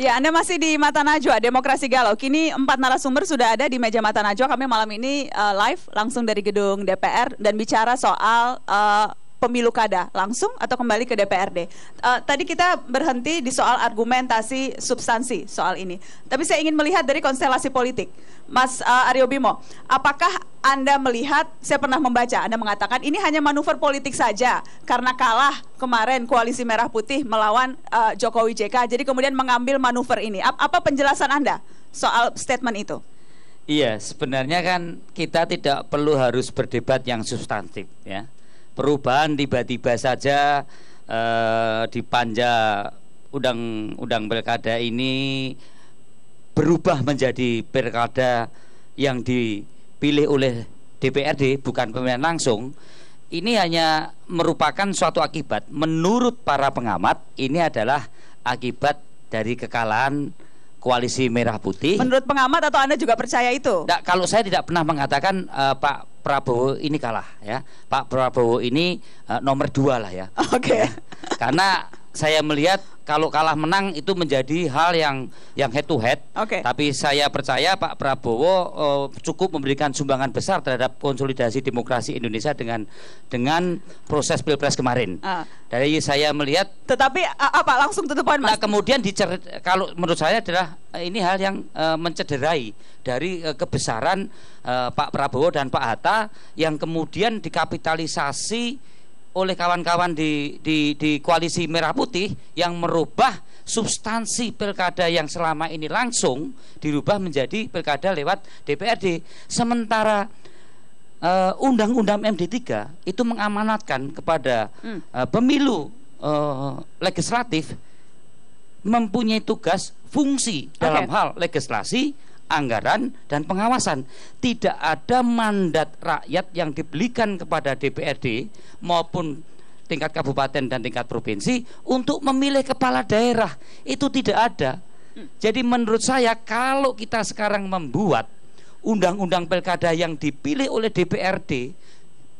Ya, Anda masih di Mata Najwa, Demokrasi Galau. Kini 4 narasumber sudah ada di meja Mata Najwa. Kami malam ini live langsung dari gedung DPR dan bicara soal pemilu kada langsung atau kembali ke DPRD. Tadi kita berhenti di soal argumentasi substansi soal ini. Tapi saya ingin melihat dari konstelasi politik. Mas Aryo Bimo, apakah Anda melihat, saya pernah membaca, Anda mengatakan ini hanya manuver politik saja karena kalah kemarin Koalisi Merah Putih melawan Jokowi JK, jadi kemudian mengambil manuver ini. Apa penjelasan Anda soal statement itu? Iya, sebenarnya kan kita tidak perlu harus berdebat yang substantif ya. Perubahan tiba-tiba saja di panja undang-undang pilkada ini berubah menjadi pilkada yang dipilih oleh DPRD bukan pemilihan langsung. Ini hanya merupakan suatu akibat. Menurut para pengamat, ini adalah akibat dari kekalahan Koalisi Merah Putih. Menurut pengamat atau Anda juga percaya itu? Nah, kalau saya tidak pernah mengatakan Pak Prabowo ini kalah ya. Pak Prabowo ini nomor 2 lah ya. Oke. Ya. Karena saya melihat kalau kalah menang itu menjadi hal yang head to head. Tapi saya percaya Pak Prabowo cukup memberikan sumbangan besar terhadap konsolidasi demokrasi Indonesia dengan proses Pilpres kemarin. Dari saya melihat. Tetapi apa langsung tutup poin, Mas? Nah, kemudian kalau menurut saya adalah ini hal yang mencederai dari kebesaran Pak Prabowo dan Pak Hatta yang kemudian dikapitalisasi oleh kawan-kawan di Koalisi Merah Putih yang merubah substansi pilkada yang selama ini langsung dirubah menjadi pilkada lewat DPRD. Sementara Undang-Undang MD3 itu mengamanatkan kepada pemilu legislatif mempunyai tugas fungsi dalam hal legislasi, anggaran dan pengawasan. Tidak ada mandat rakyat yang diberikan kepada DPRD maupun tingkat kabupaten dan tingkat provinsi untuk memilih kepala daerah. Itu tidak ada. Jadi menurut saya kalau kita sekarang membuat undang-undang pilkada yang dipilih oleh DPRD,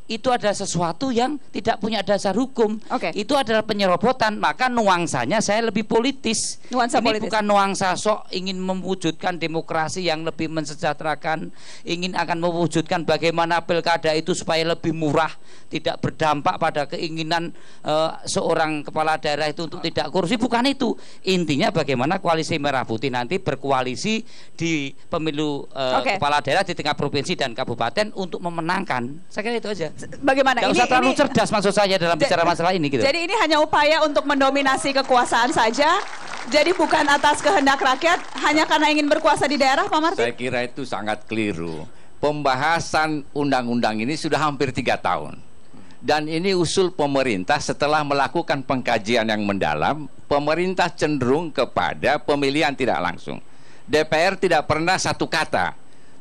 itu adalah sesuatu yang tidak punya dasar hukum. Itu adalah penyerobotan. Maka nuansanya saya lebih politis. Ini bukan nuansa sok ingin mewujudkan demokrasi yang lebih mensejahterakan, ingin akan mewujudkan bagaimana pilkada itu supaya lebih murah, tidak berdampak pada keinginan seorang kepala daerah itu untuk tidak korupsi. Bukan itu. Intinya bagaimana Koalisi Merah Putih nanti berkoalisi di pemilu kepala daerah di tingkat provinsi dan kabupaten untuk memenangkan. Saya kira itu aja. Bagaimana? Nggak usah terlalu cerdas maksud saya dalam bicara masalah ini gitu. Jadi ini hanya upaya untuk mendominasi kekuasaan saja. Jadi bukan atas kehendak rakyat, hanya karena ingin berkuasa di daerah, Pak Martin? Saya kira itu sangat keliru. Pembahasan undang-undang ini sudah hampir 3 tahun. Dan ini usul pemerintah setelah melakukan pengkajian yang mendalam. Pemerintah cenderung kepada pemilihan tidak langsung. DPR tidak pernah satu kata,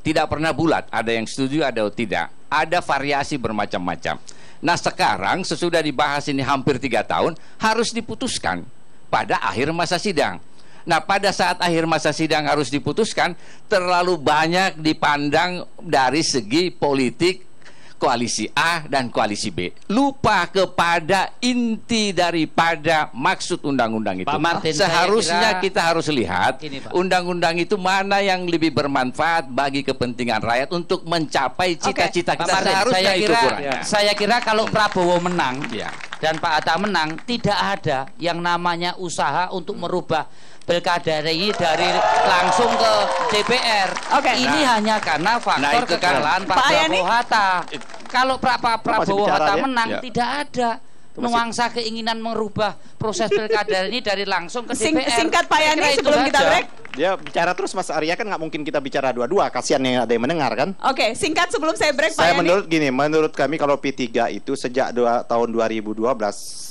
tidak pernah bulat, ada yang setuju, ada yang tidak. Ada variasi bermacam-macam. Nah sekarang sesudah dibahas ini hampir 3 tahun, harus diputuskan pada akhir masa sidang. Nah pada saat akhir masa sidang harus diputuskan, terlalu banyak dipandang dari segi politik koalisi A dan koalisi B, lupa kepada inti daripada maksud undang-undang itu. Pak Martin, seharusnya kita harus lihat undang-undang itu mana yang lebih bermanfaat bagi kepentingan rakyat untuk mencapai cita-cita kita. Seharusnya itu kurangnya. Saya kira kalau Prabowo menang dan Pak Hatta menang, tidak ada yang namanya usaha untuk merubah pilkada ini dari langsung ke DPR. Ini hanya karena faktor kekalahan Pak Prabowo Hatta. Kalau Pak Prabowo Hatta menang, tidak ada nuansa keinginan merubah proses pilkada ini dari langsung ke DPR. Singkat Pak Yani sebelum kita break. Dia bicara terus, Mas Arya, kan nggak mungkin kita bicara dua-dua, kasihan yang ada yang mendengar kan. Singkat sebelum saya break, Pak Saya Yani. menurut kami kalau P3 itu sejak tahun 2012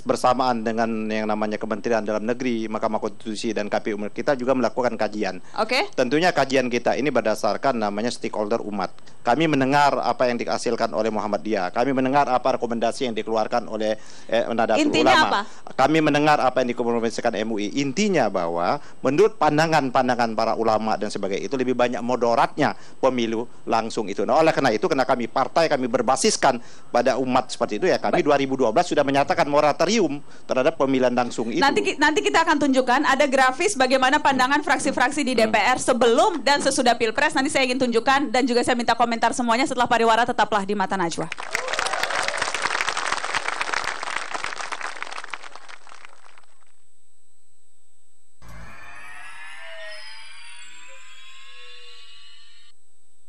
bersamaan dengan yang namanya Kementerian Dalam Negeri, Mahkamah Konstitusi dan KPU, kita juga melakukan kajian. Tentunya kajian kita ini berdasarkan namanya stakeholder umat. Kami mendengar apa yang dihasilkan oleh Muhammadiyah, kami mendengar apa rekomendasi yang dikeluarkan oleh Nahdlatul Ulama. Kami mendengar apa yang dikomunikasikan MUI. Intinya bahwa menurut pandangan para ulama dan sebagainya itu lebih banyak mudaratnya pemilu langsung itu. Nah, oleh karena itu, karena kami partai, kami berbasiskan pada umat seperti itu, ya kami 2012 sudah menyatakan moratorium terhadap pemilihan langsung itu. Nanti kita akan tunjukkan ada grafis bagaimana pandangan fraksi-fraksi di DPR sebelum dan sesudah Pilpres. Nanti saya ingin tunjukkan dan juga saya minta komentar semuanya setelah pariwara. Tetaplah di Mata Najwa.